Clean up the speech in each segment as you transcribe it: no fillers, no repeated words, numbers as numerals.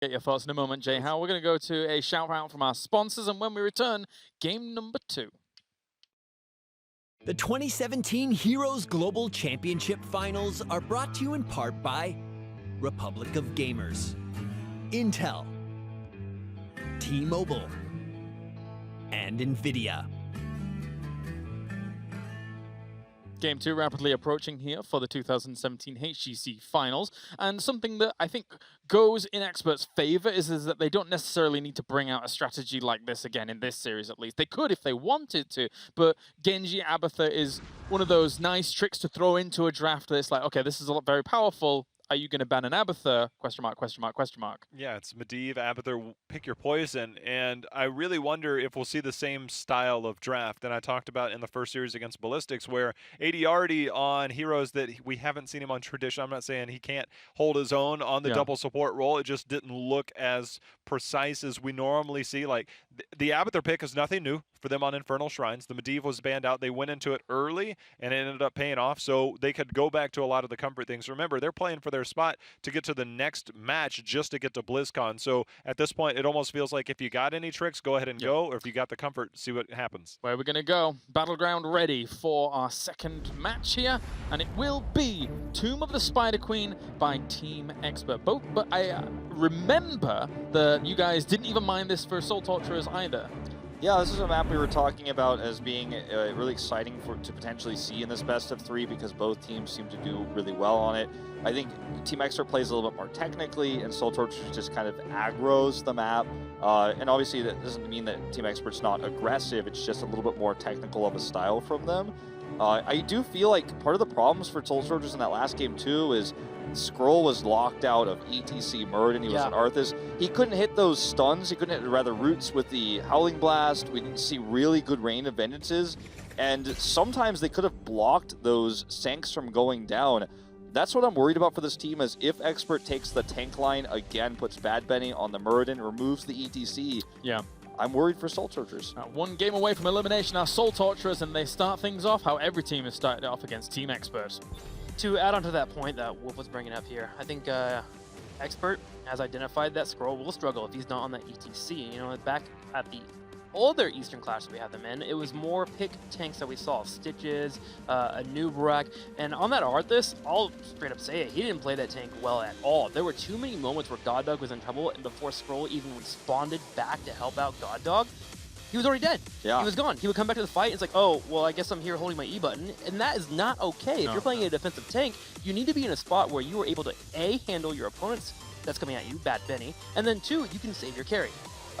Get your thoughts in a moment, Jay. How we're going to go to a shout out from our sponsors, and when we return, game number 2. The 2017 Heroes Global Championship Finals are brought to you in part by Republic of Gamers, Intel, T-Mobile, and NVIDIA. Game 2 rapidly approaching here for the 2017 HGC Finals, and something that I think goes in experts' favor is that they don't necessarily need to bring out a strategy like this again in this series at least. They could if they wanted to, but Genji Abathur is one of those nice tricks to throw into a draft that's like, okay, this is very powerful. Are you going to ban an Abathur? Question mark, question mark, question mark. Yeah, it's Medivh, Abathur, pick your poison, and I really wonder if we'll see the same style of draft that I talked about in the first series against Ballistics, where ADRD on heroes that we haven't seen him on tradition. I'm not saying he can't hold his own on the double support role. It just didn't look as precise as we normally see. Like, the Abathur pick is nothing new for them on Infernal Shrines. The Medivh was banned out. They went into it early, and it ended up paying off, so they could go back to a lot of the comfort things. Remember, they're playing for their spot to get to the next match just to get to BlizzCon. So at this point, it almost feels like if you got any tricks, go ahead and go, or if you got the comfort, see what happens. Where we're going to go. Battleground ready for our second match here, and it will be Tomb of the Spider Queen by Team Expert. But I remember that you guys didn't even mind this for Soul Torturers either. Yeah, this is a map we were talking about as being really exciting to potentially see in this best of 3 because both teams seem to do really well on it. I think Team Expert plays a little bit more technically, and Soul Torturers just kind of aggroes the map. And obviously that doesn't mean that Team Expert's not aggressive, it's just a little bit more technical of a style from them. I do feel like part of the problems for Soul Torturers in that last game too is Skrull was locked out of ETC Muradin. He was an Arthas. He couldn't hit those stuns. He couldn't hit rather roots with the Howling Blast. We didn't see really good rain of vengeances. And sometimes they could have blocked those Sanks from going down. That's what I'm worried about for this team is if Expert takes the tank line again, puts Bad Benny on the Muradin, removes the ETC. Yeah. I'm worried for Soul Torturers. One game away from elimination are Soul Torturers, and they start things off how every team has started off against Team Expert. To add on to that point that Wolf was bringing up here, I think Expert has identified that Skrull will struggle if he's not on that ETC. You know, back at the older Eastern Clash that we had them in, it was more pick tanks that we saw. Stitches, a Nubrak, and on that Arthas, I'll straight up say it, he didn't play that tank well at all. There were too many moments where God Dog was in trouble, and before Skrull even responded back to help out God Dog, he was already dead. Yeah. He was gone. He would come back to the fight. It's like, oh, well, I guess I'm here holding my E button. And that is not okay. If you're playing a defensive tank, you need to be in a spot where you are able to, A, handle your opponents that's coming at you, Bad Benny, and then 2, you can save your carry.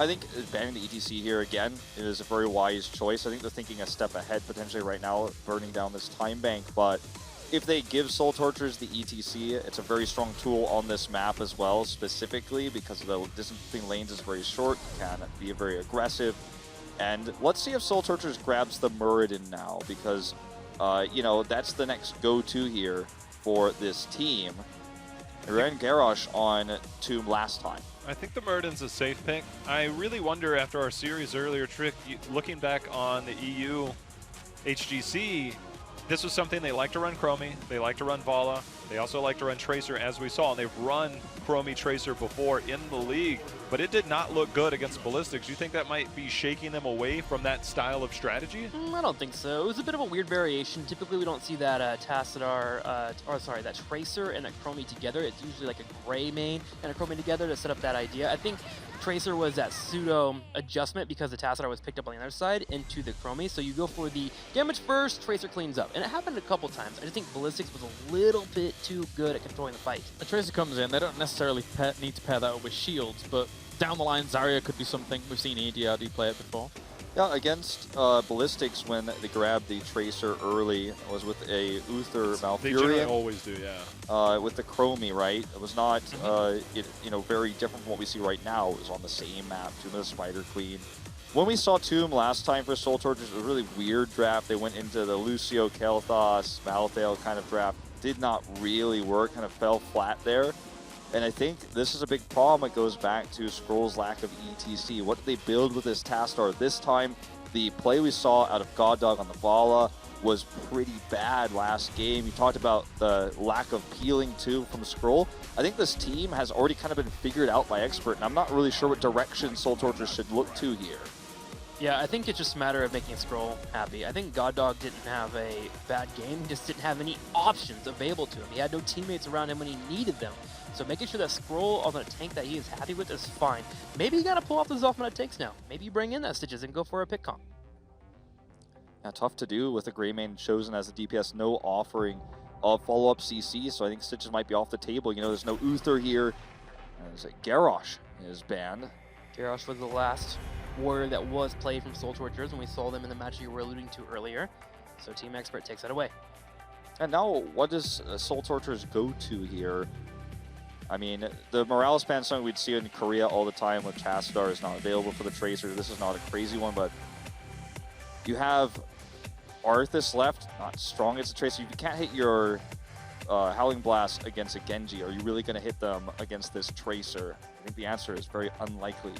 I think banning the ETC here again is a very wise choice. I think they're thinking a step ahead potentially right now, burning down this time bank. But if they give Soul Torturers the ETC, it's a very strong tool on this map as well, specifically because the distance between lanes is very short, can be very aggressive. And let's see if Soul Torturers grabs the Muradin now, because, you know, that's the next go-to here for this team. They ran Garrosh on Tomb last time. I think the Muradin's a safe pick. I really wonder after our series earlier, Trick, looking back on the EU HGC, this was something they like to run Chromie, they like to run Vala, they also like to run Tracer, as we saw, and they've run Chromie Tracer before in the league, but it did not look good against Ballistics. You think that might be shaking them away from that style of strategy? I don't think so. It was a bit of a weird variation. Typically, we don't see that that Tracer and that Chromie together. It's usually like a gray main and a Chromie together to set up that idea. I think Tracer was that pseudo adjustment because the Tassadar was picked up on the other side into the Chromie. So you go for the damage first, Tracer cleans up. And it happened a couple times. I just think Ballistics was a little bit too good at controlling the fight. A Tracer comes in, they don't necessarily need to pair that up with shields, but down the line, Zarya could be something. We've seen EDRD play it before. Yeah, against Ballistics, when they grabbed the Tracer early, it was with a Uther Malfurion. They generally always do, yeah. With the Chromie, right? It was not, you know, very different from what we see right now. It was on the same map, Tomb of the Spider Queen. When we saw Tomb last time for Soul Torturers, it was a really weird draft. They went into the Lucio, Kel'Thas, Malthael kind of draft. Did not really work, kind of fell flat there. And I think this is a big problem. It goes back to Skrull's lack of ETC. What did they build with this Tassadar this time? the play we saw out of God Dog on the Vala was pretty bad last game. You talked about the lack of peeling too from Skrull. I think this team has already kind of been figured out by Expert, and I'm not really sure what direction Soul Torture should look to here. Yeah, I think it's just a matter of making Skrull happy. I think God Dog didn't have a bad game, he just didn't have any options available to him. He had no teammates around him when he needed them. So making sure that Skrull on a tank that he is happy with is fine. Maybe you gotta pull off the Zothman takes now. Maybe you bring in that Stitches and go for a pick comp. Yeah, tough to do with the Greymane chosen as a DPS, no offering of follow-up CC, so I think Stitches might be off the table. You know, there's no Uther here. There's a Garrosh is banned. Garrosh was the last warrior that was played from Soul Torturers, and we saw them in the match you were alluding to earlier. So Team Expert takes that away. And now, what does Soul Torturers go to here? I mean, the Morales ban something we'd see in Korea all the time with Chastadar is not available for the Tracer. This is not a crazy one, but you have Arthas left, not strong as a Tracer. If you can't hit your Howling Blast against a Genji, are you really going to hit them against this Tracer? I think the answer is very unlikely.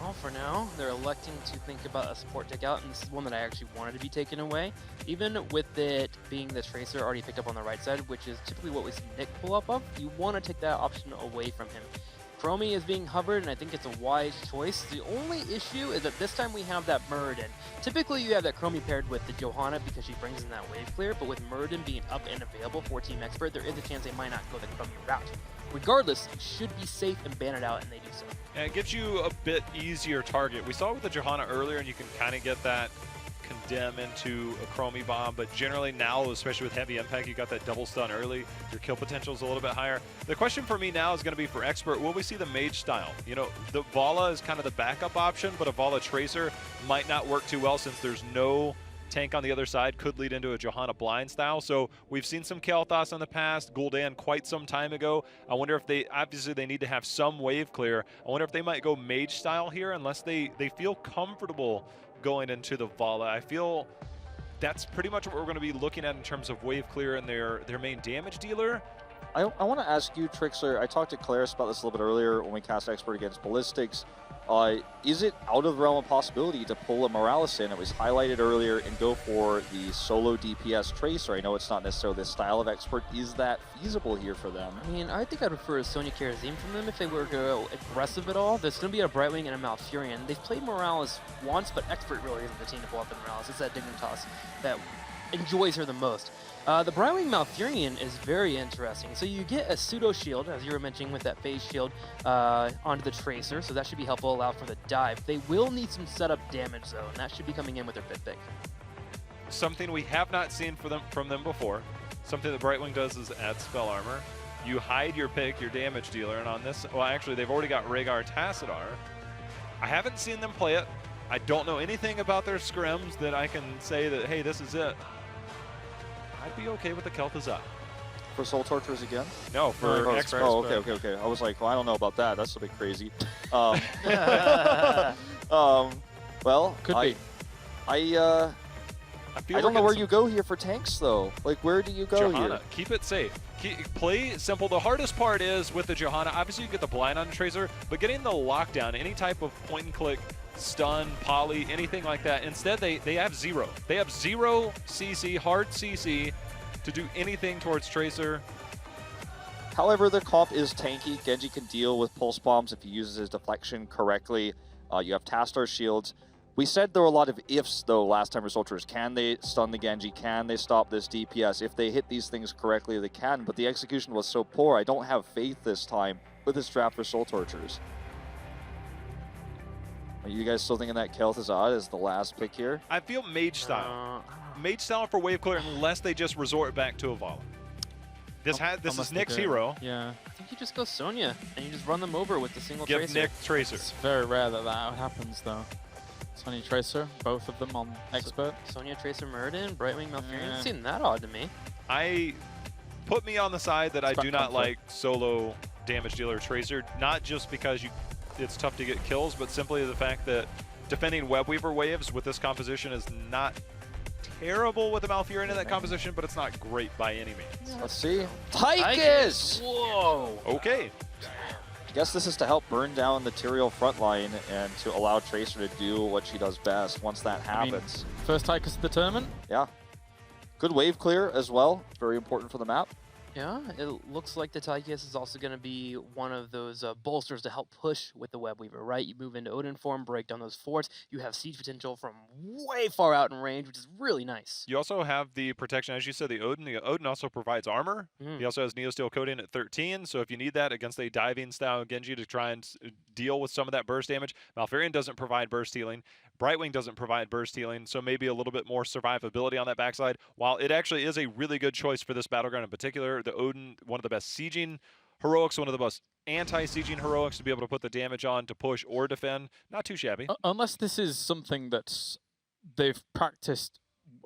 Well, for now, they're electing to think about a support takeout, and this is one that I actually wanted to be taken away. Even with it being the Tracer already picked up on the right side, which is typically what we see Nick pull up of, you want to take that option away from him. Chromie is being hovered, and I think it's a wise choice. The only issue is that this time we have that Muradin. Typically, you have that Chromie paired with the Johanna because she brings in that wave clear, but with Muradin being up and available for Team Expert, there is a chance they might not go the Chromie route. Regardless, you should be safe and ban it out, and they do so. And it gives you a bit easier target. We saw it with the Johanna earlier, and you can kind of get that condemn into a Chromie bomb, but generally now, especially with heavy impact, you got that double stun early. Your kill potential is a little bit higher. The question for me now is going to be for Expert, will we see the Mage style? You know, the Vala is kind of the backup option, but a Vala Tracer might not work too well since there's no tank on the other side, could lead into a Johanna blind style. So we've seen some Kael'thas in the past, Gul'dan quite some time ago. I wonder if they, obviously they need to have some wave clear. I wonder if they might go Mage style here unless they feel comfortable going into the Vala. I feel that's pretty much what we're going to be looking at in terms of wave clear and their main damage dealer. I want to ask you, Trixler, I talked to Claris about this a little bit earlier when we cast Expert against Ballistics. Is it out of the realm of possibility to pull a Morales in? It was highlighted earlier and go for the solo DPS Tracer. I know it's not necessarily the style of Expert. Is that feasible here for them? I mean, I think I'd prefer a Sonya Karazim from them if they were to go aggressive at all. There's going to be a Brightwing and a Malfurion. They've played Morales once, but Expert really isn't the team to pull up in Morales. It's that Dignitas that enjoys her the most. The Brightwing Malfurion is very interesting. So you get a pseudo shield, as you were mentioning with that phase shield, onto the Tracer, so that should be helpful, allow for the dive. They will need some setup damage though, and that should be coming in with their fifth pick. Something we have not seen from them before. Something that Brightwing does is add spell armor. You hide your pick, your damage dealer, and on this, well actually they've already got Rhaegar Tassadar. I haven't seen them play it. I don't know anything about their scrims that I can say that, hey, this is it. I'd be okay with the Kael'thas. For Soul Torturers again? No, for Expert. Oh, okay. I was like, well, I don't know about that. That's a bit crazy. Well, Could be. I don't know where you go here for tanks, though. Like, where do you go Johanna, here? keep it safe. Play simple. The hardest part is with the Johanna, obviously you get the blind on the Tracer, but getting the lockdown, any type of point and click, stun, poly, anything like that. Instead, they have zero. They have zero CC, hard CC, to do anything towards Tracer. However, the comp is tanky. Genji can deal with pulse bombs if he uses his deflection correctly. You have Tastar shields. We said there were a lot of ifs, though, last time for Soul Torturers. Can they stun the Genji? Can they stop this DPS? If they hit these things correctly, they can, but the execution was so poor. I don't have faith this time with this draft for Soul Torturers. Are you guys still thinking that Kael'thas is the last pick here? I feel Mage style. Mage style for wave clear unless they just resort back to a Vala. This is Nick's hero. Yeah. I think you just go Sonya, and you just run them over with the single Give Tracer. Nick Tracer. It's very rare that happens, though. Sonya Tracer, both of them on Expert. Sonya, Tracer, Muradin, Brightwing, Malfurion. Yeah. Doesn't seem that odd to me. Put me on the side that It's I do not comfort. like solo damage dealer Tracer, not just because it's tough to get kills, but simply the fact that defending Webweaver waves with this composition is not terrible with the Malfurion in that composition, but it's not great by any means. Let's see. Tychus! Whoa! Okay. I guess this is to help burn down the Tyrael front line and to allow Tracer to do what she does best once that happens. First Tychus of the tournament. Yeah. Good wave clear as well. Very important for the map. Yeah, it looks like the Tychus is also going to be one of those bolsters to help push with the Web Weaver, right? You move into Odin form, break down those forts. You have siege potential from way far out in range, which is really nice. You also have the protection, as you said, the Odin. The Odin also provides armor. He also has Neosteel coating at 13, so if you need that against a diving style Genji to try and deal with some of that burst damage, Malfurion doesn't provide burst healing. Brightwing doesn't provide burst healing, so maybe a little bit more survivability on that backside. While it actually is a really good choice for this battleground in particular, the Odin, one of the best sieging heroics, one of the most anti-sieging heroics to be able to put the damage on to push or defend. Not too shabby. Unless this is something that they've practiced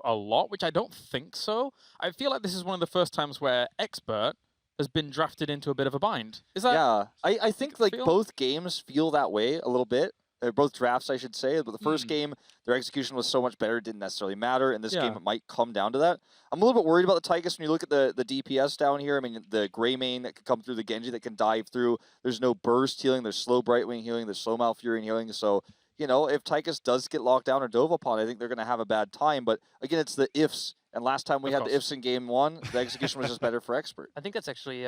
a lot, which I don't think so. I feel like this is one of the first times where Expert has been drafted into a bit of a bind. Is that? Yeah, I think like feel? both games feel that way a little bit. Both drafts, I should say. But the first game, their execution was so much better, it didn't necessarily matter. In this game, it might come down to that. I'm a little bit worried about the Tychus when you look at the DPS down here. I mean, the Grey Mane that can come through, the Genji that can dive through. There's no burst healing. There's slow Brightwing healing. There's slow Malfurion healing. So, you know, if Tychus does get locked down or dove upon, I think they're going to have a bad time. But again, it's the ifs. And last time we had the ifs in game 1, the execution was just better for Expert. I think that's actually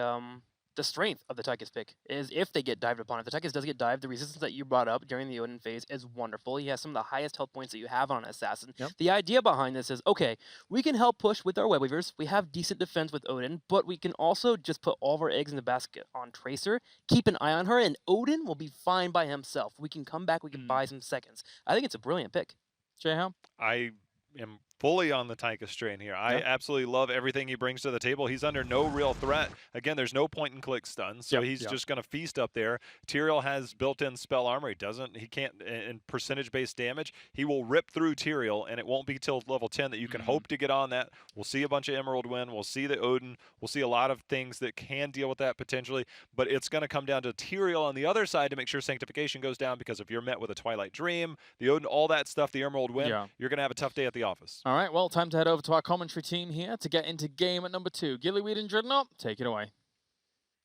the strength of the Tychus pick, is if they get dived upon. If the Tychus does get dived, the resistance that you brought up during the Odin phase is wonderful. He has some of the highest health points that you have on an Assassin. The idea behind this is, okay, we can help push with our Web Weavers. We have decent defense with Odin, but we can also just put all of our eggs in the basket on Tracer, keep an eye on her, and Odin will be fine by himself. We can come back, we can buy some seconds. I think it's a brilliant pick. Jayham? I am fully on the Tychus train here. I absolutely love everything he brings to the table. He's under no real threat. Again, there's no point and click stuns, so he's just going to feast up there. Tyrael has built-in spell armor. He can't, in percentage-based damage, he will rip through Tyrael, and it won't be till level 10 that you can hope to get on that. We'll see a bunch of Emerald win. We'll see the Odin. We'll see a lot of things that can deal with that potentially, but it's going to come down to Tyrael on the other side to make sure Sanctification goes down, because if you're met with a Twilight Dream, the Odin, all that stuff, the Emerald win, you're going to have a tough day at the office. All right, well, time to head over to our commentary team here to get into game at number 2. Gillyweed and Dreadnought, take it away.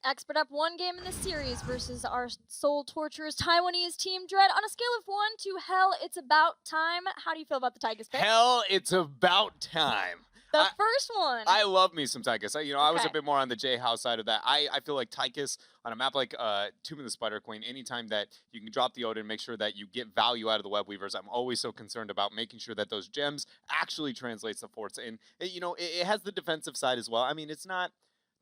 Expert up 1 game in the series versus our Soul Torturers Taiwanese team. Dread, on a scale of 1 to hell, it's about time. How do you feel about the Tychus pick? Hell, it's about time. The first one. I love me some Tychus. I was a bit more on the J-House side of that. I feel like Tychus on a map like Tomb of the Spider Queen, anytime that you can drop the Odin, make sure that you get value out of the Web Weavers. I'm always so concerned about making sure that those gems actually translates the forts. And, it has the defensive side as well. I mean, it's not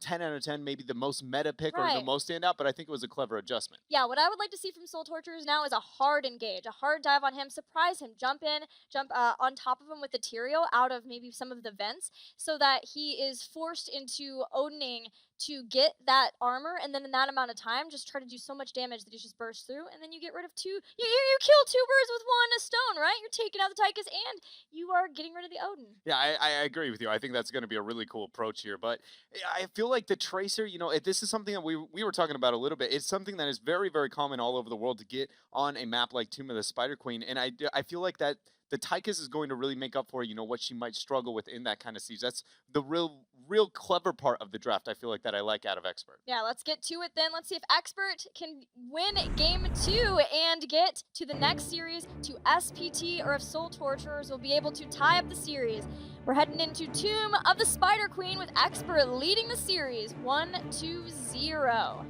10 out of 10, maybe the most meta pick or the most standout, but I think it was a clever adjustment. Yeah, what I would like to see from Soul Torturers now is a hard engage, a hard dive on him, surprise him, jump on top of him with the Tyrael out of maybe some of the vents, so that he is forced into Odining to get that armor, and then in that amount of time, just try to do so much damage that he just bursts through, and then you get rid of you kill 2 birds with 1 stone, right? You're taking out the Tychus, and you are getting rid of the Odin. Yeah, I agree with you. I think that's going to be a really cool approach here. But I feel like the Tracer, this is something that we were talking about a little bit. It's something that is very, very common all over the world to get on a map like Tomb of the Spider Queen. And I feel like that the Tychus is going to really make up for, what she might struggle with in that kind of siege. That's the real clever part of the draft, I feel like, that I like out of Expert. Yeah, let's get to it then. Let's see if Expert can win game 2 and get to the next series to SPT, or if Soul Torturers will be able to tie up the series. We're heading into Tomb of the Spider Queen with Expert leading the series 1-0.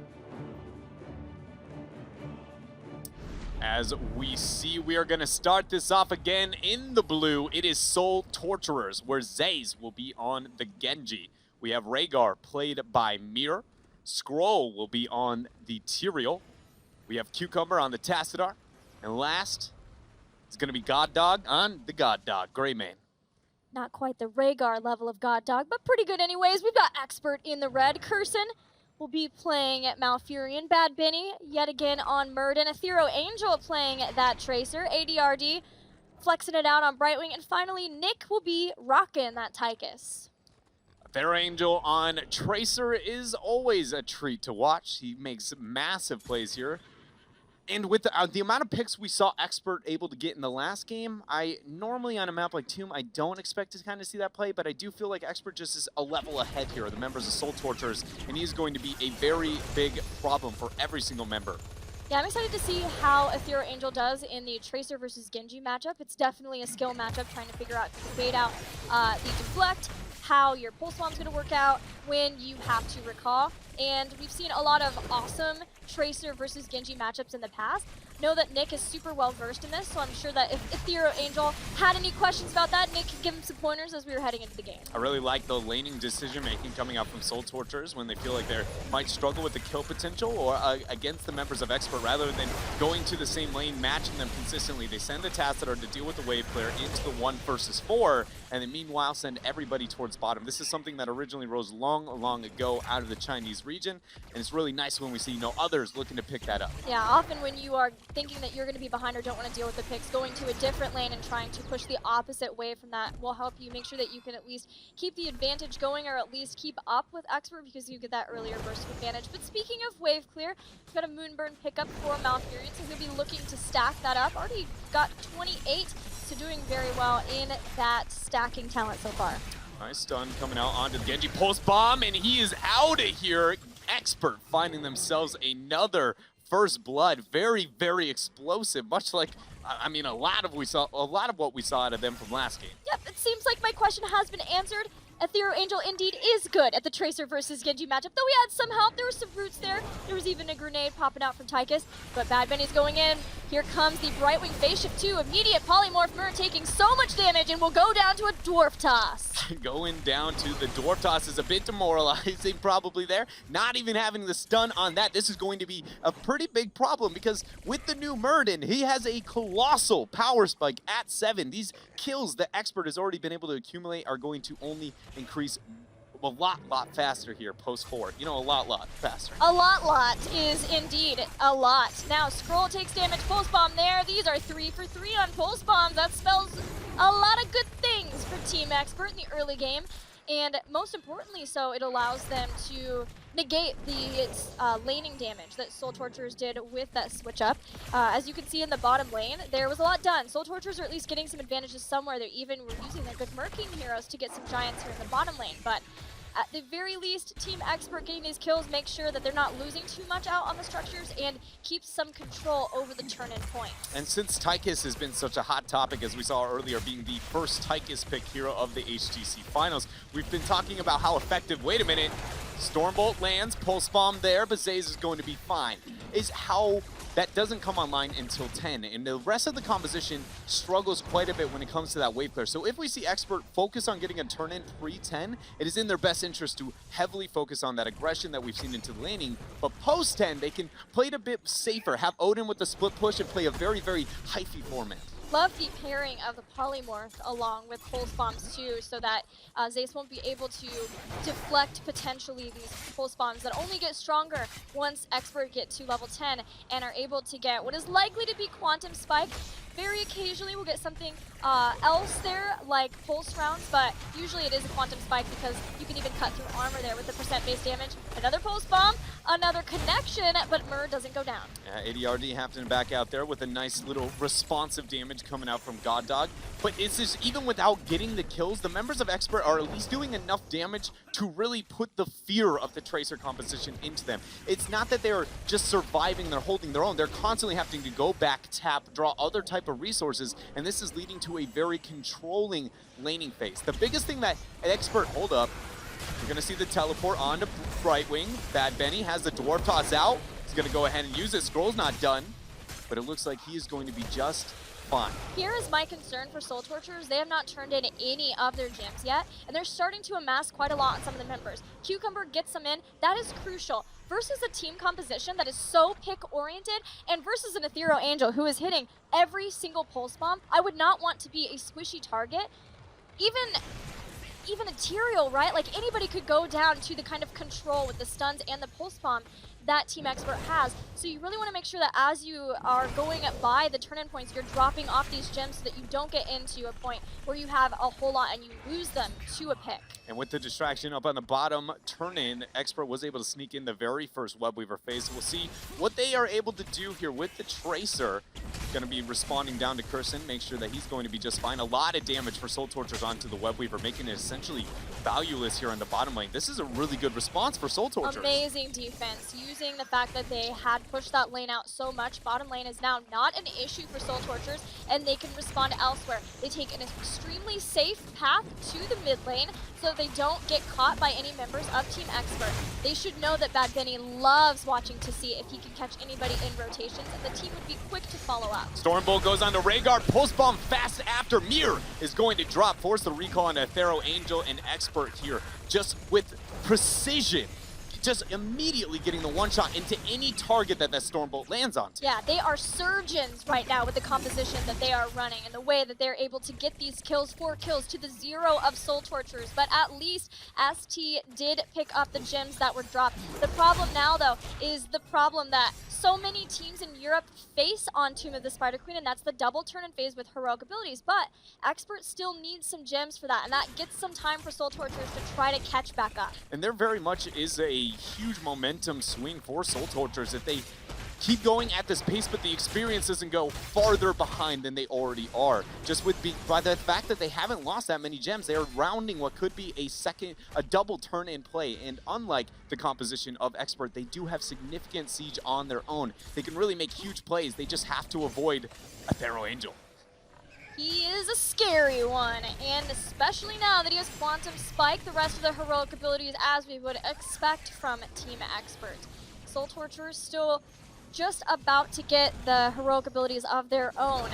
As we see, we are going to start this off again in the blue. It is Soul Torturers, where Zaze will be on the Genji. We have Rhaegar, played by Mir. Skrull will be on the Tyrael. We have Cucumber on the Tassadar. And last, it's going to be God Dog on the God Dog, Greymane. Not quite the Rhaegar level of God Dog, but pretty good anyways. We've got Expert in the red. Curson will be playing Malfurion. Bad Benny yet again on Murden. Ethereal Angel playing that Tracer. ADRD flexing it out on Brightwing. And finally, Nick will be rocking that Tychus. Fair Angel on Tracer is always a treat to watch. He makes massive plays here. And with the amount of picks we saw Expert able to get in the last game, I normally on a map like Tomb, I don't expect to kind of see that play, but I do feel like Expert just is a level ahead here, the members of Soul Torturers, and he's going to be a very big problem for every single member. Yeah, I'm excited to see how Ethereal Angel does in the Tracer versus Genji matchup. It's definitely a skill matchup, trying to figure out, bait out the deflect, how your pulse bomb's going to work out when you have to recall. And we've seen a lot of awesome Tracer versus Genji matchups in the past. Know that Nick is super well versed in this, so I'm sure that if Ethereal Angel had any questions about that, Nick could give him some pointers as we were heading into the game. I really like the laning decision making coming out from Soul Torturers when they feel like they might struggle with the kill potential or against the members of Expert, rather than going to the same lane, matching them consistently. They send the tasks that are to deal with the wave clear into the 1 versus 4, and then meanwhile send everybody towards bottom. This is something that originally rose long ago out of the Chinese region, and it's really nice when we see others looking to pick that up. Yeah, often when you are thinking that you're going to be behind or don't want to deal with the picks, going to a different lane and trying to push the opposite way from that will help you make sure that you can at least keep the advantage going, or at least keep up with Expert, because you get that earlier burst of advantage. But speaking of wave clear, we've got a Moonburn pickup for Malfurion, so he'll be looking to stack that up. Already got 28, so doing very well in that stacking talent so far. Nice stun coming out onto the Genji pulse bomb, and he is out of here. Expert finding themselves another first blood. Very explosive, much like I mean a lot of what we saw out of them from last game. Yep, it seems like my question has been answered. Ethereal Angel indeed is good at the Tracer versus Genji matchup, though we had some help. There were some roots there. There was even a grenade popping out from Tychus, but Bad Benny's going in. Here comes the Brightwing Phase Shift 2. Immediate Polymorph Mir taking so much damage and will go down to a Dwarf Toss. Going down to the Dwarf Toss is a bit demoralizing probably there. Not even having the stun on that. This is going to be a pretty big problem, because with the new Murden, he has a colossal power spike at 7. These kills that Expert has already been able to accumulate are going to only increase a lot faster here post 4. A lot faster. A lot is indeed a lot. Now Scroll takes damage, Pulse Bomb there. These are 3 for 3 on Pulse Bombs. That spells a lot of good things for Team Expert in the early game. And most importantly, so it allows them to negate the laning damage that Soul Torturers did with that switch up. As you can see in the bottom lane, there was a lot done. Soul Torturers are at least getting some advantages somewhere. They even were using their good Merking heroes to get some giants here in the bottom lane. But at the very least, Team Expert getting these kills makes sure that they're not losing too much out on the structures and keeps some control over the turn-in points. And since Tychus has been such a hot topic, as we saw earlier, being the first Tychus pick hero of the HGC finals, we've been talking about how effective, wait a minute, Stormbolt lands, Pulse Bomb there, but Zaze is going to be fine. Is how that doesn't come online until 10, and the rest of the composition struggles quite a bit when it comes to that wave clear. So if we see Expert focus on getting a turn-in pre-10, it is in their best interest to heavily focus on that aggression that we've seen into the laning, but post-10, they can play it a bit safer, have Odin with the split push, and play a very hyphy format. Love the pairing of the Polymorph along with Pulse Bombs too, so that Zace won't be able to deflect potentially these Pulse Bombs that only get stronger once Expert get to level 10 and are able to get what is likely to be Quantum Spike. Very occasionally we'll get something else there, like Pulse Rounds, but usually it is a Quantum Spike because you can even cut through armor there with the % base damage. Another Pulse Bomb, another connection, but Mur doesn't go down. ADRD happening back out there with a nice little responsive damage coming out from God Dog. But it's just, even without getting the kills, the members of Expert are at least doing enough damage to really put the fear of the Tracer composition into them. It's not that they're just surviving, they're holding their own. They're constantly having to go back, tap, draw other type of resources, and this is leading to a very controlling laning phase. The biggest thing that an Expert, hold up, you're gonna see the teleport onto Brightwing. Bad Benny has the Dwarf Toss out. He's gonna go ahead and use it. Scroll's not done, but it looks like he is going to be just fine. Here is my concern for Soul Torturers. They have not turned in any of their gems yet, and they're starting to amass quite a lot on some of the members. Cucumber gets them in. That is crucial. Versus a team composition that is so pick-oriented, and versus an Ethereal Angel who is hitting every single Pulse Bomb, I would not want to be a squishy target. Even Ethereal, right? Like, anybody could go down to the kind of control with the stuns and the Pulse Bomb. that Team Expert has. So you really want to make sure that as you are going by the turn-in points, you're dropping off these gems so that you don't get into a point where you have a whole lot and you lose them to a pick. And with the distraction up on the bottom turn-in, Expert was able to sneak in the very first Web Weaver phase. We'll see what they are able to do here with the Tracer. Going to be responding down to Kirsten, make sure that he's going to be just fine. A lot of damage for Soul Tortures onto the Web Weaver, making it essentially valueless here on the bottom lane. This is a really good response for Soul Tortures. Amazing defense, using the fact that they had pushed that lane out so much. Bottom lane is now not an issue for Soul Tortures, and they can respond elsewhere. They take an extremely safe path to the mid lane so that they don't get caught by any members of Team Expert. They should know that Bad Benny loves watching to see if he can catch anybody in rotations, and the team would be quick to follow up. Stormbolt goes on to Rhaegar, post bomb fast after. Mir is going to drop, force the recall on Aethero Angel and Expert here, just with precision. Just immediately getting the one shot into any target that Stormbolt lands onto. Yeah, they are surgeons right now with the composition that they are running and the way that they're able to get these kills, 4 kills to the 0 of Soul Torturers. But at least ST did pick up the gems that were dropped. The problem now, though, is the problem that so many teams in Europe face on Tomb of the Spider Queen, and that's the double turn-in phase with heroic abilities. But Expert still needs some gems for that, and that gets some time for Soul Torturers to try to catch back up. And there very much is a huge momentum swing for Soul Torturers if they keep going at this pace, but the experience doesn't go farther behind than they already are. Just with by the fact that they haven't lost that many gems, they are rounding what could be a double turn in play. And unlike the composition of Expert, they do have significant siege on their own. They can really make huge plays. They just have to avoid Aethero Angel. He is a scary one, and especially now that he has Quantum Spike, the rest of the heroic abilities as we would expect from Team Expert. Soul Torturers still just about to get the heroic abilities of their own.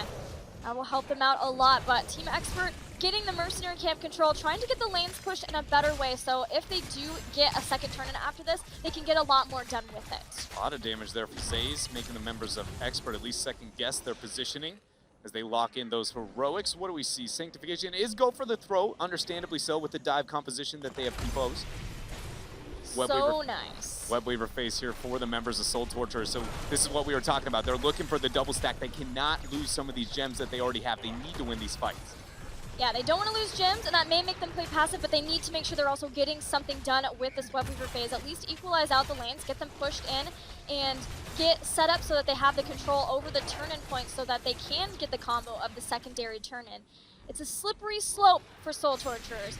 That will help them out a lot, but Team Expert getting the Mercenary Camp control, trying to get the lanes pushed in a better way, so if they do get a second turn in after this, they can get a lot more done with it. A lot of damage there for Zays, making the members of Expert at least second guess their positioning as they lock in those heroics. What do we see? Sanctification is go for the throw, understandably so, with the dive composition that they have composed. So nice. Web Weaver phase here for the members of Soul Torturers. So this is what we were talking about. They're looking for the double stack. They cannot lose some of these gems that they already have. They need to win these fights. Yeah, they don't want to lose gems, and that may make them play passive, but they need to make sure they're also getting something done with this Web Weaver phase. At least equalize out the lanes, get them pushed in, and get set up so that they have the control over the turn-in points so that they can get the combo of the secondary turn-in. It's a slippery slope for Soul Torturers.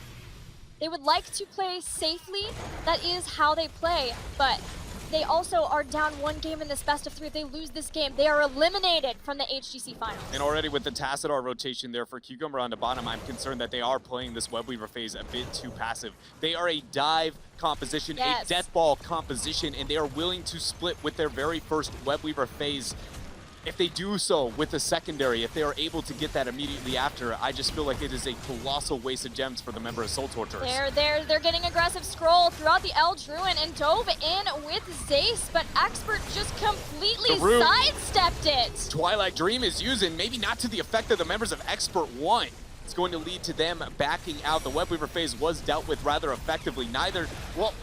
They would like to play safely, that is how they play, but they also are down 1 game in this best of 3. If they lose this game, they are eliminated from the HGC finals. And already with the Tassadar rotation there for Cucumber on the bottom, I'm concerned that they are playing this Web Weaver phase a bit too passive. They are a dive composition, yes, a death ball composition, and they are willing to split with their very first Web Weaver phase. If they do so with the secondary, if they are able to get that immediately after, I just feel like it is a colossal waste of gems for the member of Soul Torturers. They're getting aggressive scroll throughout the El Druin and dove in with Zace, but Expert just completely sidestepped it. Twilight Dream is using, maybe not to the effect of the members of Expert 1. It's going to lead to them backing out. The Web Weaver phase was dealt with rather effectively.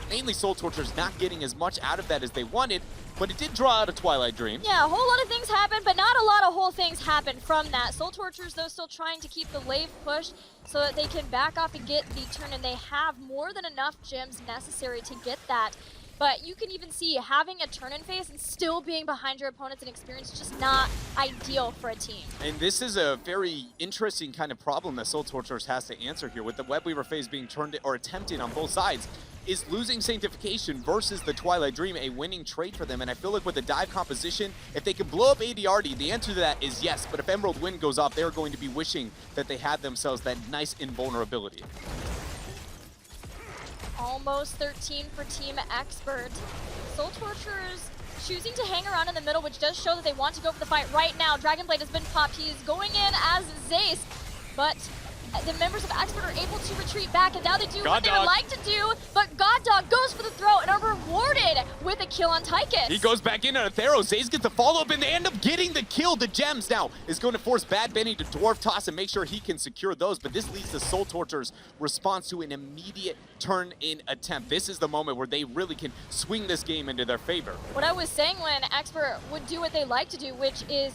Mainly Soul Torturers not getting as much out of that as they wanted, but it did draw out a Twilight Dream. Yeah, a whole lot of things happened, but not a lot of whole things happened from that. Soul Torturers, though, still trying to keep the lave pushed so that they can back off and get the turn, and they have more than enough gems necessary to get that. But you can even see having a turn-in phase and still being behind your opponents and experience is just not ideal for a team. And this is a very interesting kind of problem that Soul Torturers has to answer here. With the Web Weaver phase being turned or attempted on both sides, is losing Sanctification versus the Twilight Dream a winning trade for them? And I feel like with the dive composition, if they can blow up ADRD, the answer to that is yes. But if Emerald Wind goes off, they're going to be wishing that they had themselves that nice invulnerability. Almost 13 for Team Expert. Soul Torturers choosing to hang around in the middle, which does show that they want to go for the fight right now. Dragonblade has been popped. He is going in as Zace, but the members of Expert are able to retreat back, and now they do God what they Dog. would like to do, but God Dog goes for the throw and are rewarded with a kill on Tychus. He goes back in on Athero. Zays gets the follow-up, and they end up getting the kill. The gems now is going to force Bad Benny to dwarf toss and make sure he can secure those, but this leads to Soul Torture's response to an immediate turn-in attempt. This is the moment where they really can swing this game into their favor. What I was saying when Expert would do what they like to do, which is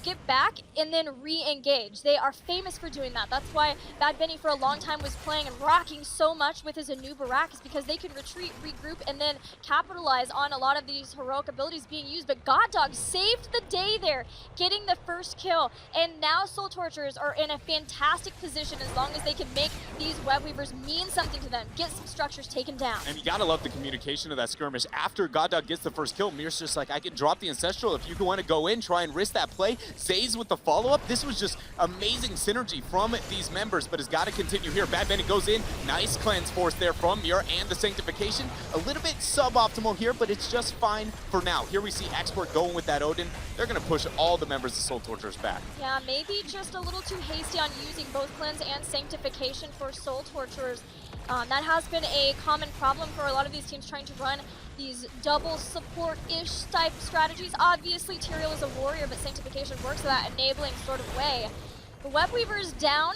get back and then re-engage. They are famous for doing that. That's why Bad Benny for a long time was playing and rocking so much with his Anu Barak, is because they can retreat, regroup, and then capitalize on a lot of these heroic abilities being used. But God Dog saved the day there, getting the first kill. And now Soul Torturers are in a fantastic position as long as they can make these Web Weavers mean something to them, get some structures taken down. And you gotta love the communication of that skirmish. After God Dog gets the first kill, Mir's just like, I can drop the Ancestral if you want to go in, try and risk that play. Zays with the follow-up. This was just amazing synergy from these members, but has got to continue here. Bad Benny goes in. Nice cleanse force there from Mir and the Sanctification. A little bit suboptimal here, but it's just fine for now. Here we see Expert going with that Odin. They're going to push all the members of Soul Torturers back. Yeah, maybe just a little too hasty on using both cleanse and sanctification for Soul Torturers. That has been a common problem for a lot of these teams trying to run these double support-ish type strategies. Obviously, Tyrael is a warrior, but sanctification works in that enabling sort of way. The Web Weaver's down.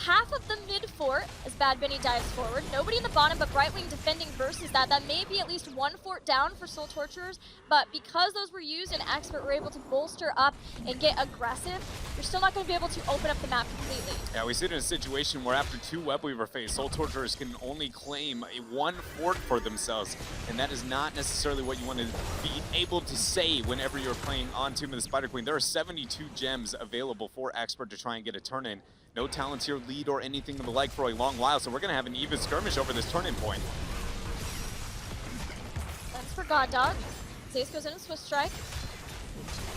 Half of the mid fort as Bad Benny dives forward. Nobody in the bottom, but Brightwing defending versus that. That may be at least one fort down for Soul Torturers, but because those were used and Expert were able to bolster up and get aggressive, you're still not going to be able to open up the map completely. Yeah, we sit in a situation where after 2 Web Weaver phase, Soul Torturers can only claim a 1 fort for themselves, and that is not necessarily what you want to be able to say whenever you're playing on Tomb of the Spider Queen. There are 72 gems available for Expert to try and get a turn-in. No talents here, lead, or anything of the like for a long while, so we're going to have an even skirmish over this turn-in point. Thanks for God Dog. Zace goes in a Swift Strike.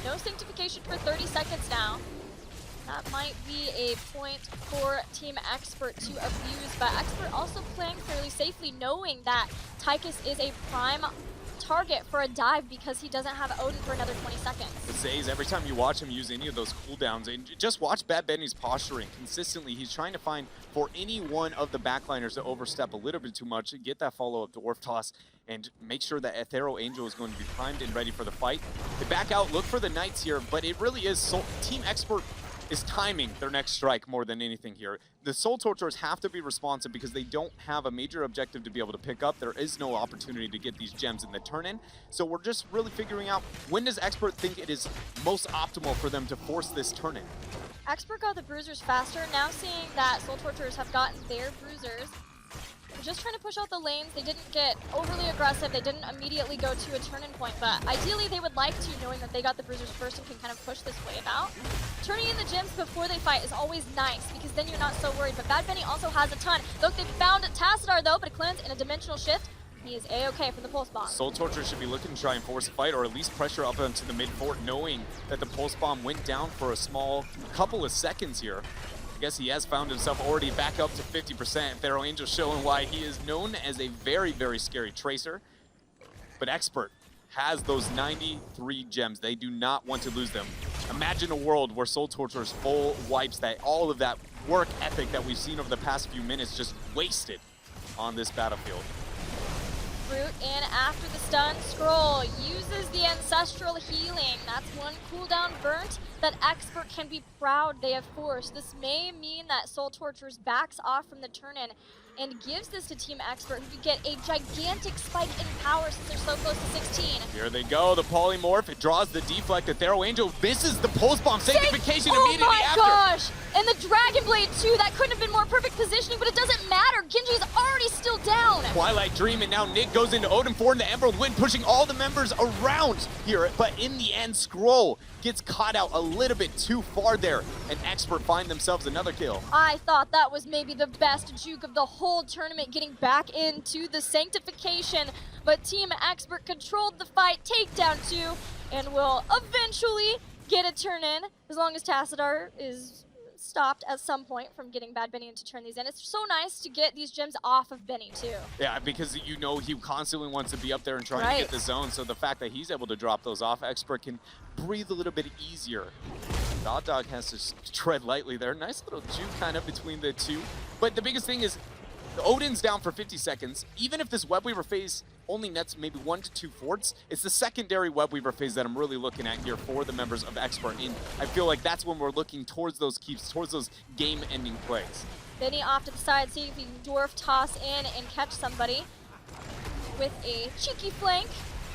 No sanctification for 30 seconds now. That might be a point for Team Expert to abuse, but Expert also playing fairly safely, knowing that Tychus is a prime target for a dive because he doesn't have Odin for another 20 seconds. But Zays, every time you watch him use any of those cooldowns, and just watch Bad Benny's posturing consistently, he's trying to find for any one of the backliners to overstep a little bit too much, get that follow-up dwarf toss, and make sure that Athero Angel is going to be primed and ready for the fight. They back out, look for the Knights here, but it really is Team Expert is timing their next strike more than anything here. The Soul Torturers have to be responsive because they don't have a major objective to be able to pick up. There is no opportunity to get these gems in the turn-in. So we're just really figuring out, when does Expert think it is most optimal for them to force this turn-in? Expert got the bruisers faster. Now seeing that Soul Torturers have gotten their bruisers, they're just trying to push out the lanes. They didn't get overly aggressive. They didn't immediately go to a turn-in point, but ideally they would like to, knowing that they got the bruisers first and can kind of push this wave out. Turning in the gems before they fight is always nice, because then you're not so worried, but Bad Benny also has a ton. Look, they found Tassadar though, but a cleanse and a dimensional shift. He is A-okay from the pulse bomb. Soul Torture should be looking to try and force a fight, or at least pressure up into the mid fort, knowing that the pulse bomb went down for a small couple of seconds here. I guess he has found himself already back up to 50%. Athero Angel showing why he is known as a very, very scary tracer. But Expert has those 93 gems. They do not want to lose them. Imagine a world where Soul Torturer's full wipes, that all of that work ethic that we've seen over the past few minutes just wasted on this battlefield. Root in after the stun. Scroll uses the ancestral healing. That's one cooldown burnt that Expert can be proud they have forced. This may mean that Soul Torturers backs off from the turn-in and gives this to Team Expert, who could get a gigantic spike in power since they're so close to 16. Here they go, the polymorph, it draws the deflect. Athero Angel misses the pulse bomb, sanctification Oh immediately my after. gosh! And the Dragon Blade too, that couldn't have been more perfect positioning, but it doesn't matter. Genji's already still down. Twilight Dream, and now Nick goes into Odin 4 and the Emerald Wind, pushing all the members around here. But in the end, Scroll gets caught out a little bit too far there, and Expert find themselves another kill. I thought that was maybe the best juke of the whole tournament, getting back into the sanctification, but Team Expert controlled the fight, takedown 2, and will eventually get a turn in, as long as Tassadar is stopped at some point from getting Bad Benny to turn these in. It's so nice to get these gems off of Benny too. Yeah, because you know he constantly wants to be up there and trying to get the zone, so the fact that he's able to drop those off, Expert can breathe a little bit easier. God Dog has to tread lightly there. Nice little juke kind of between the two. But the biggest thing is, Odin's down for 50 seconds. Even if this Web Weaver phase only nets maybe 1 to 2 forts, it's the secondary Web Weaver phase that I'm really looking at here for the members of Expert. And I feel like that's when we're looking towards those keeps, towards those game-ending plays. Benny off to the side, see if he can dwarf toss in and catch somebody with a cheeky flank.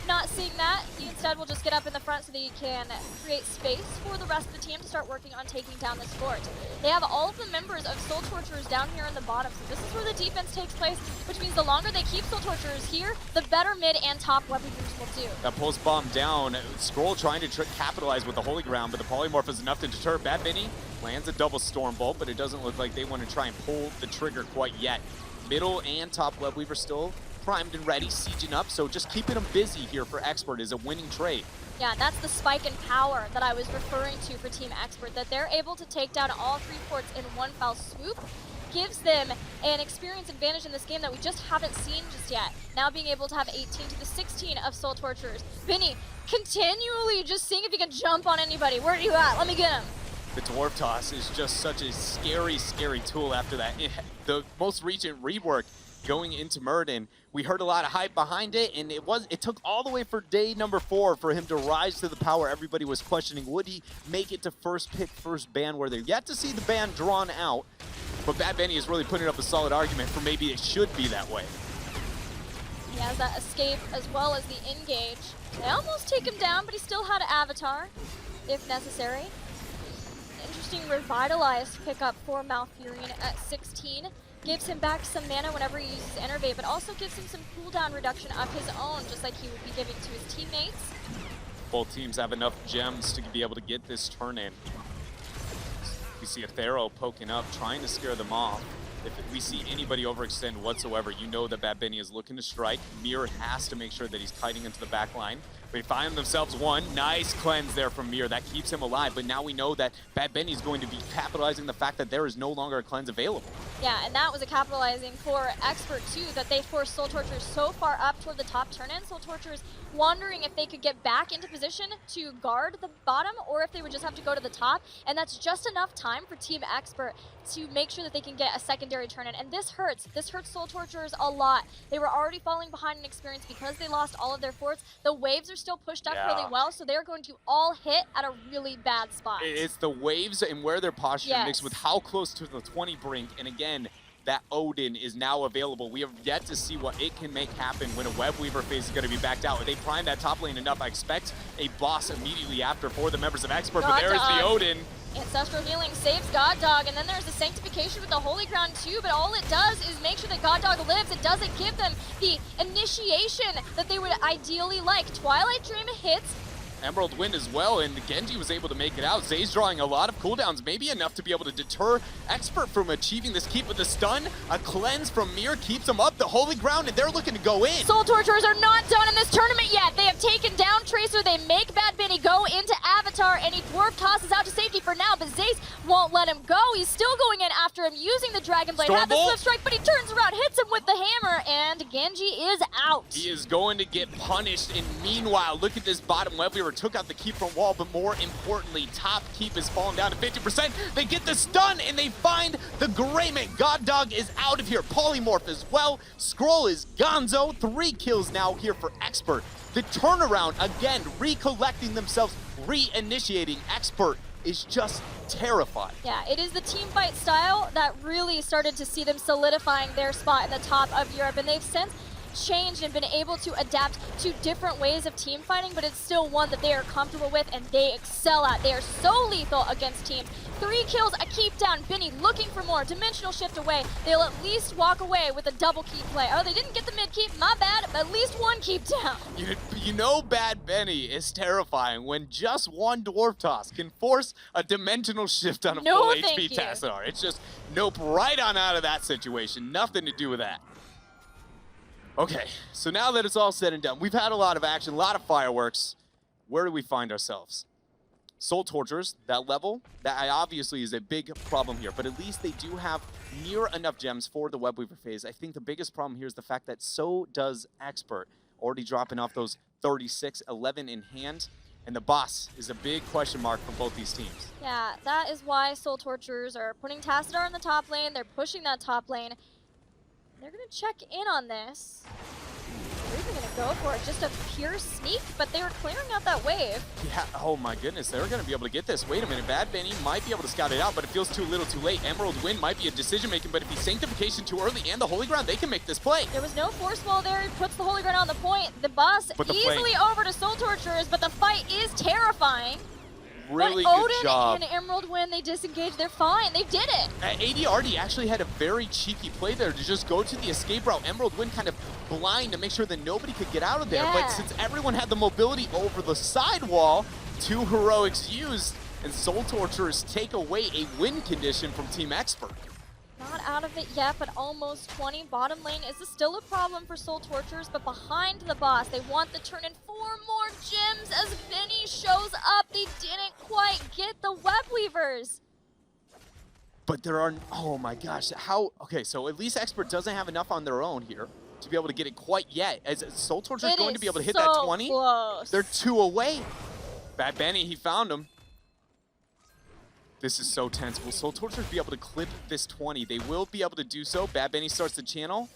Not seeing that, he instead will just get up in the front so that he can create space for the rest of the team to start working on taking down this fort. They have all of the members of Soul Torturers down here in the bottom, so this is where the defense takes place, which means the longer they keep Soul Torturers here, the better mid and top weapon groups will do. That post bomb down, Skrull trying to capitalize with the Holy Ground, but the Polymorph is enough to deter. Bad Benny lands a double Storm Bolt, but it doesn't look like they want to try and pull the trigger quite yet. Middle and top Web Weaver still primed and ready, sieging up, so just keeping them busy here for Expert is a winning trade. Yeah, that's the spike in power that I was referring to for Team Expert, that they're able to take down all 3 forts in one foul swoop, gives them an experience advantage in this game that we just haven't seen just yet. Now being able to have 18 to the 16 of Soul Torturers. Benny continually just seeing if he can jump on anybody. Where are you at? Let me get him. The Dwarf Toss is just such a scary, scary tool after that. The most recent rework going into Murden, we heard a lot of hype behind it, and it took all the way for day number 4 for him to rise to the power. Everybody was questioning, would he make it to first pick, first ban, where they're yet to see the ban drawn out, but Bad Benny is really putting up a solid argument for maybe it should be that way. He has that escape as well as the engage. They almost take him down, but he still had an avatar, if necessary. Interesting revitalized pickup for Malfurion at 16. Gives him back some mana whenever he uses Enervate, but also gives him some cooldown reduction of his own, just like he would be giving to his teammates. Both teams have enough gems to be able to get this turn in. We see a Thero poking up, trying to scare them off. If we see anybody overextend whatsoever, you know that Bad Benny is looking to strike. Mir has to make sure that he's kiting into the back line. They find themselves one. Nice cleanse there from Mir. That keeps him alive, but now we know that Bad Benny is going to be capitalizing the fact that there is no longer a cleanse available. Yeah, and that was a capitalizing for Expert too, that they forced Soul Torturers so far up toward the top turn-in. Soul Torturers wondering if they could get back into position to guard the bottom, or if they would just have to go to the top, and that's just enough time for Team Expert to make sure that they can get a secondary turn-in, and this hurts Soul Torturers a lot. They were already falling behind in experience because they lost all of their forts. The waves are still pushed up really well, so they're going to all hit at a really bad spot. It's the waves and where they're postured mixed with how close to the 20 brink, and again, that Odin is now available. We have yet to see what it can make happen when a Web Weaver phase is going to be backed out. If they prime that top lane enough, I expect a boss immediately after for the members of Expert, but there's the Odin. Ancestral Healing saves God Dog, and then there's the Sanctification with the Holy Ground too, but all it does is make sure that God Dog lives. It doesn't give them the initiation that they would ideally like. Twilight Dream hits. Emerald Wind as well, and Genji was able to make it out. Zay's drawing a lot of cooldowns, maybe enough to be able to deter Expert from achieving this keep with the stun. A cleanse from Mir keeps them up, the Holy Ground, and they're looking to go in. Soul Torturers are not done in this tournament yet. They have taken down Tracer, they make Bad Benny go into Avatar, and he dwarf tosses out to safety for now, but Zace won't let him go. He's still going in after him, using the Dragon Blade, had the Swift Strike, but he turns around, hits him with the hammer, and Genji is out. He is going to get punished, and meanwhile, look at this bottom Web Weaver took out the keep from wall, but more importantly, top keep is falling down to 50%. They get the stun, and they find the Greyman. God Dog is out of here. Polymorph as well. Skrull is gonzo. 3 kills now here for Expert. The turnaround, again, recollecting themselves, reinitiating. Expert is just terrified. Yeah, it is the team fight style that really started to see them solidifying their spot in the top of Europe, and they've since changed and been able to adapt to different ways of team fighting, but it's still one that they are comfortable with and they excel at. They are so lethal against teams. 3 kills, a keep down. Benny looking for more. Dimensional shift away. They'll at least walk away with a double keep play. Oh, they didn't get the mid keep. My bad, but at least 1 keep down. You know Bad Benny is terrifying when just one Dwarf Toss can force a dimensional shift on a full HP Tassadar. It's just nope, right on out of that situation. Nothing to do with that. Okay, so now that it's all said and done, we've had a lot of action, a lot of fireworks. Where do we find ourselves? Soul Torturers, that level, that obviously is a big problem here, but at least they do have near enough gems for the Web Weaver phase. I think the biggest problem here is the fact that so does Expert, already dropping off those 36, 11 in hand, and the boss is a big question mark for both these teams. Yeah, that is why Soul Torturers are putting Tassadar in the top lane. They're pushing that top lane. They're going to check in on this. They're even going to go for it. Just a pure sneak, but they were clearing out that wave. Yeah, oh my goodness, they're going to be able to get this. Wait a minute, Bad Benny might be able to scout it out, but it feels too little too late. Emerald Wind might be a decision-making, but if he's Sanctification too early and the Holy Ground, they can make this play. There was no force wall there. He puts the Holy Ground on the point. The boss easily over to Soul Torturers, but the fight is terrifying. Really but good Odin job. and Emerald Wind, they disengaged. They're fine. They did it. ADRD actually had a very cheeky play there to just go to the escape route. Emerald Wind kind of blind to make sure that nobody could get out of there. Yeah. But since everyone had the mobility over the sidewall, 2 heroics used, and Soul Torturers take away a win condition from Team Expert. Not out of it yet, but almost 20. Bottom lane is still a problem for Soul Torturers, but behind the boss, they want the turn in 4 more gems as Benny shows up. They didn't quite get the Web Weavers. But there are, oh my gosh, how, okay, so at least Expert doesn't have enough on their own here to be able to get it quite yet. As Soul Torturers going to be able to hit that 20? Close. They're 2 away. Bad Benny, he found him. This is so tense. Will Soul Torturers be able to clip this 20? They will be able to do so. Bad Benny starts the channel,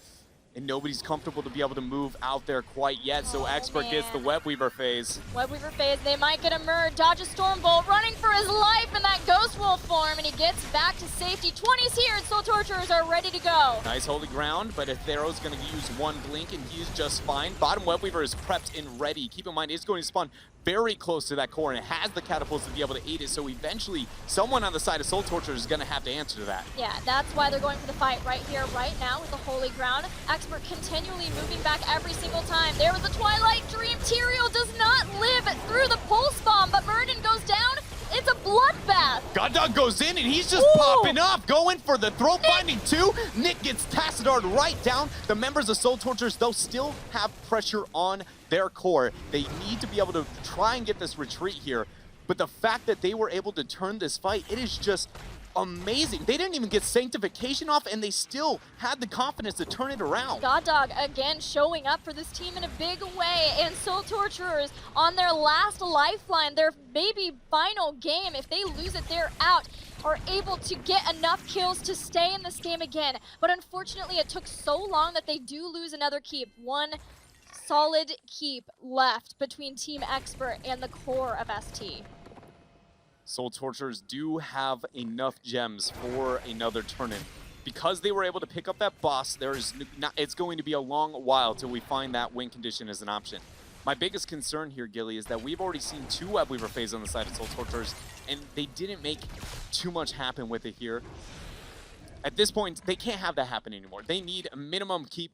and nobody's comfortable to be able to move out there quite yet, so Expert gets the Web Weaver phase. Web Weaver phase, they might get a Murd, dodge a Stormbolt, running for his life in that Ghost Wolf form, and he gets back to safety. 20's here, and Soul Torturers are ready to go. Nice Holy Ground, but Ethero's going to use 1 blink, and he's just fine. Bottom Web Weaver is prepped and ready. Keep in mind, it's going to spawn very close to that core, and it has the catapults to be able to aid it, so eventually someone on the side of Soul Torturers is going to have to answer to that. Yeah, that's why they're going for the fight right here, right now with the Holy Ground. Expert continually moving back every single time. There was the Twilight Dream. Tyrael does not live through the Pulse Bomb, but Burden goes down. It's a bloodbath. God Dog goes in, and he's just popping off, going for the throat binding too. Nick gets Tassadar right down. The members of Soul Torturers, they'll still have pressure on their core. They need to be able to try and get this retreat here. But the fact that they were able to turn this fight, it is just amazing. They didn't even get Sanctification off, and they still had the confidence to turn it around. God Dog again showing up for this team in a big way, and Soul Torturers on their last lifeline, their maybe final game. If they lose it, they're out. Are able to get enough kills to stay in this game again. But unfortunately, it took so long that they do lose another keep. 1 solid keep left between Team Expert and the core of ST. Soul Torturers do have enough gems for another turn-in. Because they were able to pick up that boss, it's going to be a long while till we find that win condition as an option. My biggest concern here, Gilly, is that we've already seen 2 Web Weaver phases on the side of Soul Torturers, and they didn't make too much happen with it here. At this point, they can't have that happen anymore. They need a minimum keep,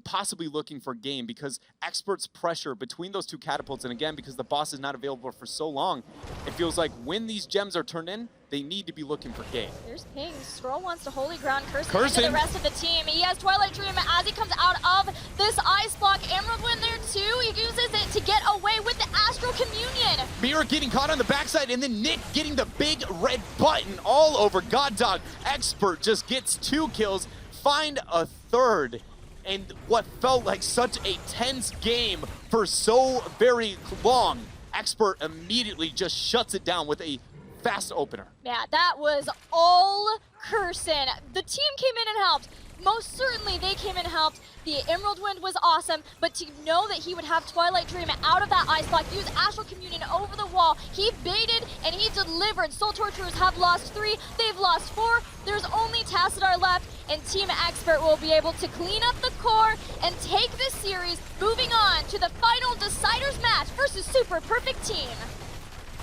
possibly looking for game, because Expert's pressure between those 2 catapults, and again, because the boss is not available for so long, it feels like when these gems are turned in, they need to be looking for game. There's Ping. Skrull wants to Holy Ground, cursing Cursing. into the rest of the team. He has Twilight Dream as he comes out of this Ice Block. Emerald Wind there too. He uses it to get away with the Astral Communion. Mirror getting caught on the backside, and then Nick getting the big red button all over God Dog. Expert just gets 2 kills, find a third. And what felt like such a tense game for so very long, Expert immediately just shuts it down with a fast opener. Yeah, that was all Curson. The team came in and helped. Most certainly they came in and helped. The Emerald Wind was awesome, but to know that he would have Twilight Dream out of that Ice Block, use Astral Communion over the wall, he baited and he delivered. Soul Torturers have lost 3, they've lost 4. There's only Tassadar left, and Team Expert will be able to clean up the core and take this series, moving on to the final Deciders match versus Super Perfect Team.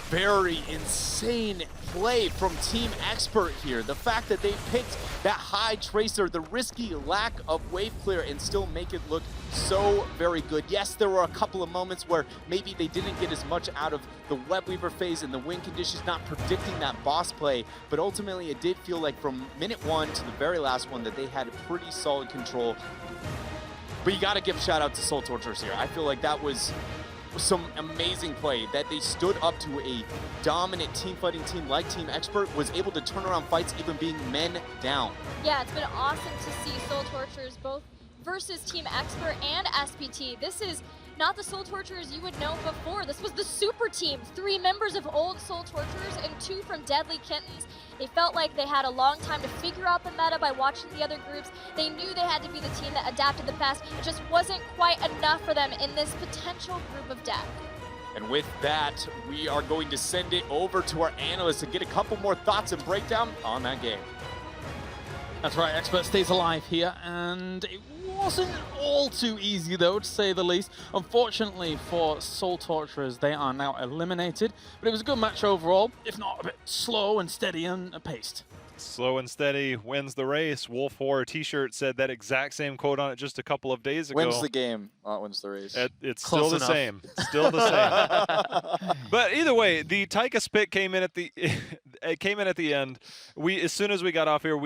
Very insane play from Team Expert here. The fact that they picked that high tracer, the risky lack of wave clear, and still make it look so very good. Yes, there were a couple of moments where maybe they didn't get as much out of the Web Weaver phase and the win conditions, not predicting that boss play, but ultimately it did feel like from minute 1 to the very last one that they had pretty solid control. But you gotta give a shout out to Soul Torturers here. I feel like that was some amazing play that they stood up to a dominant team fighting team like Team Expert, was able to turn around fights even being men down. Yeah, it's been awesome to see Soul Torturers both versus Team Expert and SPT. This is not the Soul Torturers you would know before. This was the super team. 3 members of old Soul Torturers and 2 from Deadly Kittens. They felt like they had a long time to figure out the meta by watching the other groups. They knew they had to be the team that adapted the best. It just wasn't quite enough for them in this potential group of death. And with that, we are going to send it over to our analysts to get a couple more thoughts and breakdown on that game. That's right, Expert stays alive here, and it wasn't all too easy though, to say the least. Unfortunately for Soul Torturers, they are now eliminated, but it was a good match overall, if not a bit slow and steady and paced. Slow and steady wins the race. Wolf4 t-shirt said that exact same quote on it just a couple of days ago. Wins the game, not wins the race. It's Close still the enough. same. It's still the same. But either way, the Tychus pick came in at the it came in at the end. As soon as we got off here,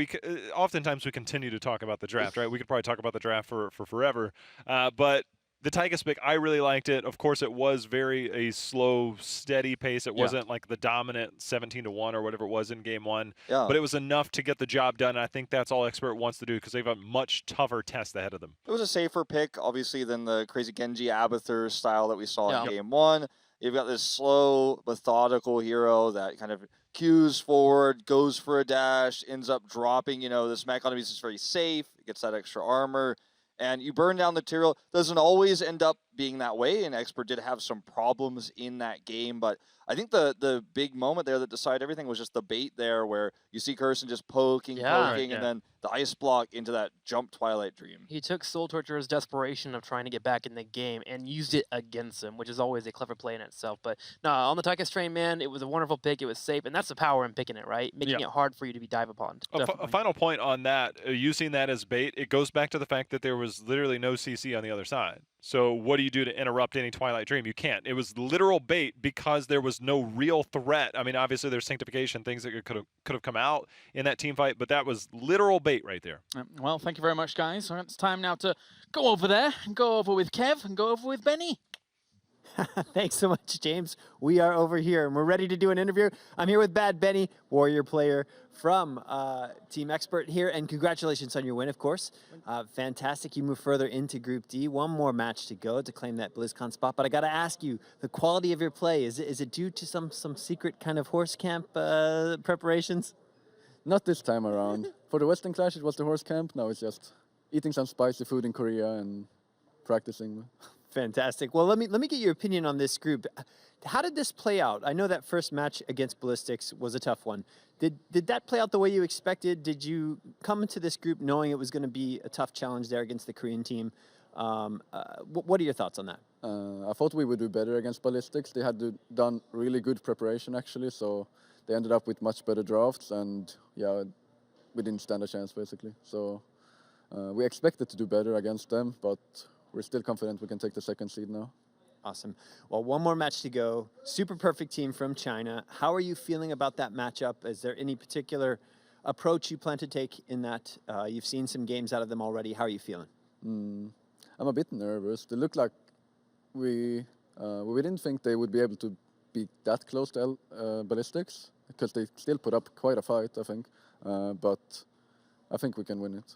oftentimes we continue to talk about the draft, right? We could probably talk about the draft for forever. But the Tychus pick, I really liked it. Of course, it was a slow, steady pace. It wasn't like the dominant 17-1 or whatever it was in game 1. Yeah. But it was enough to get the job done. And I think that's all Expert wants to do because they have a much tougher test ahead of them. It was a safer pick, obviously, than the crazy Genji Abathur style that we saw in Yeah. game 1. You've got this slow, methodical hero that kind of cues forward, goes for a dash, ends up dropping. You know, this mech on him is just very safe, gets that extra armor, and you burn down the material. Doesn't always end up being that way, and Expert did have some problems in that game, but I think the big moment there that decided everything was just the bait there where you see Kirsten just poking, and then the ice block into that jump Twilight Dream. He took Soul Torturer's desperation of trying to get back in the game and used it against him, which is always a clever play in itself. But no, on the Tychus train, man, it was a wonderful pick. It was safe, and that's the power in picking it, right? Making it hard for you to be dive upon. A final point on that, using that as bait, it goes back to the fact that there was literally no CC on the other side. So what do you do to interrupt any Twilight Dream? You can't. It was literal bait because there was no real threat. I mean, obviously there's sanctification, things that could have come out in that team fight, but that was literal bait right there. Well, thank you very much, guys. It's time now to go over there and go over with Kev and go over with Benny. Thanks so much, James. We are over here and we're ready to do an interview. I'm here with Bad Benny, Warrior player from Team Expert here, and congratulations on your win, of course. Fantastic. You move further into Group D. One more match to go to claim that BlizzCon spot, but I got to ask you, the quality of your play, is it due to some secret kind of horse camp preparations? Not this time around. For the Western Clash, it was the horse camp. Now it's just eating some spicy food in Korea and practicing. Fantastic. Well, let me get your opinion on this group. How did this play out? I know that first match against Ballistics was a tough one. Did that play out the way you expected? Did you come into this group knowing it was going to be a tough challenge there against the Korean team? What are your thoughts on that? I thought we would do better against Ballistics. They had done really good preparation, actually, so they ended up with much better drafts, and yeah, we didn't stand a chance, basically. So we expected to do better against them, but we're still confident we can take the second seed now. Awesome. Well, one more match to go. Super perfect team from China. How are you feeling about that matchup? Is there any particular approach you plan to take in that? You've seen some games out of them already. How are you feeling? I'm a bit nervous. They look like we didn't think they would be able to be that close to Ballistics, because they still put up quite a fight, I think. But I think we can win it.